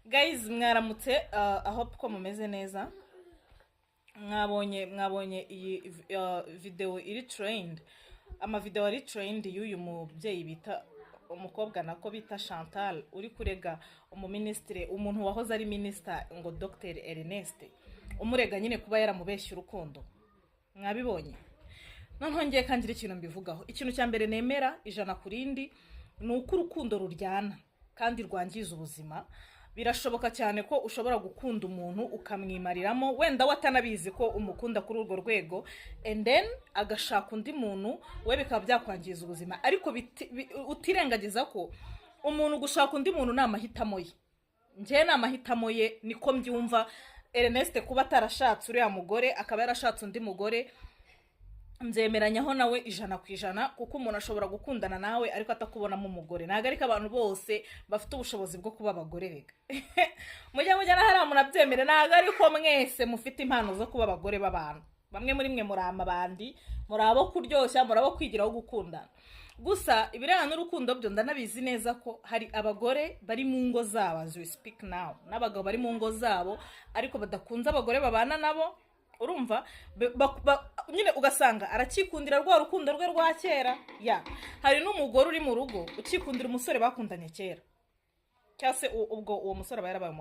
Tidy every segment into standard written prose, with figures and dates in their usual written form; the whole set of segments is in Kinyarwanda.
Guys, mwaramutse, aho ko mumeze neza. Mwabonye iyi video iri trend. Video ari trend y'uyu mubyeyi bita umukobwa nako bita Chantal uri kurega umuministre, umuntu wahoze ari minister ngo Dr Ernest, umurega nyine kuba yaramubeshya urukundo. Mwabibonye? Noneho ngiye kangira ikintu mbivugaho. Ikintu cya mbere nemera ijana kurindi ni uko urukundo ruryana kandi rwangiza ubuzima. Birashoboka cyane ko ushobora gukunda umuntu ukamwimariramo, wenda watanabizi ko umukunda kuri urwo rwego, and then agashaka undi muntu we bikaba byakwangiza ubuzima. Ariko utirengagiza ko umuntu gushaka undi muntu ni amahitamo ye. Njye ni amahitamo ye, niko mbyumva. Ernest kuba atarashatse uriya mugore akaba yarashatse undi mugore, nzemeranyaho nawe 100%, kuko umuntu ashobora gukundana nawe ariko atakubonamo umugore. Ntago ariko abantu bose bafite ubushobozi bwo kuba abagore rega. Mujya na hari umuntu abyemere, ntago ariko mwese mufite impano zo kuba abagore b'abantu. Bamwe muri mwe muri amabandi, muri abo kuryoshya, muri abo kwigiraho gukundana. Gusa ibirana n'urukundo byo ndanabizi neza ko hari abagore bari mu ngo zabo, as we speak now, n'abagabo bari mu ngo zabo ariko badakunze abagore babana nabo. Urumva nyine ugasanga arakikundira rwa rukundo rwe rwa kera. Hari n'umugore uri mu rugo ukikundira umusore bakundanye kera, cyase ubwo uwo musore yarabaye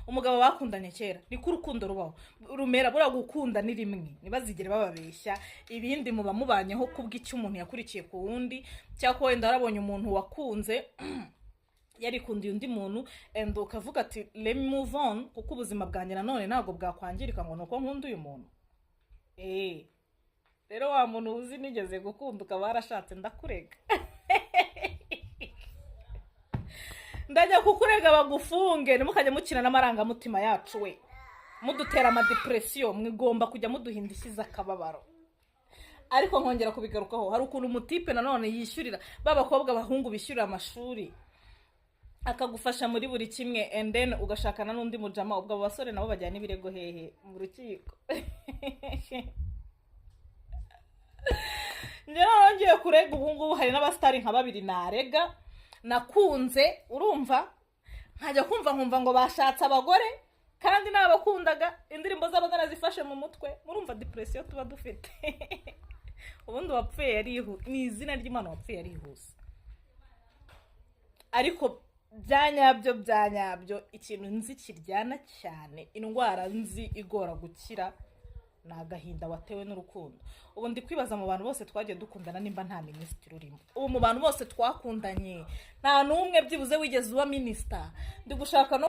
umugabo bakundanye kera. Niko urukundo rubaho, rumera bura gukunda ni rimwe, nibazigere bababeshya. Ibindi muba mubanyeho kubw'icyo umuntu yakurikiye ku wundi, cyako wenda arabonye umuntu wakunze yarikundiye undi muntu and ukavuga ati let me move on, kuko ubuzima bwanjye nanone ntago bwakwangirika ngo nuko nkunda uyu muntu. Rero wa muntu uzi nigeze gukunda ukaba warashatse, ndakurega. Ndajya kukurega bagufunge, nimukajya mukina n'amarangamutima yacu we, mudutera depression. Mwigomba kujya muduhindishiza akababaro. Ariko nkongera kubigarukaho, hari ukuntu umutipe nanone yishyurira babakobwa bahungu bishyurira amashuri akagufasha muri buri kimwe, and then ugashakana n'undi mujama. Ubwo basore nabo bajyana ibirego hehe mu rukiko. Njyewe ngiye kurega ubungubu hari n'abastari nka babiri narega nakunze, urumva, nkajya kumva nkumva ngo bashatse abagore kandi nabakundaga, indirimbo zabo zifashe mu mutwe. Murumva depression tuba dufite. Ubundi wapfuye yarihuse, ni izina ry'Imana, wapfuye yarihuse. Ariko byanyabyo ikintu nzi kiryana cyane, indwara nzi igora gukira, ni agahinda watewe n'urukundo. Ubu ndi kwibaza mu bantu bose twagiye dukundana nimba nta minisitiri urimo. Ubu mu bantu bose twakundanye nta n'umwe byibuze wigeze uba minisita. Ndi gushaka no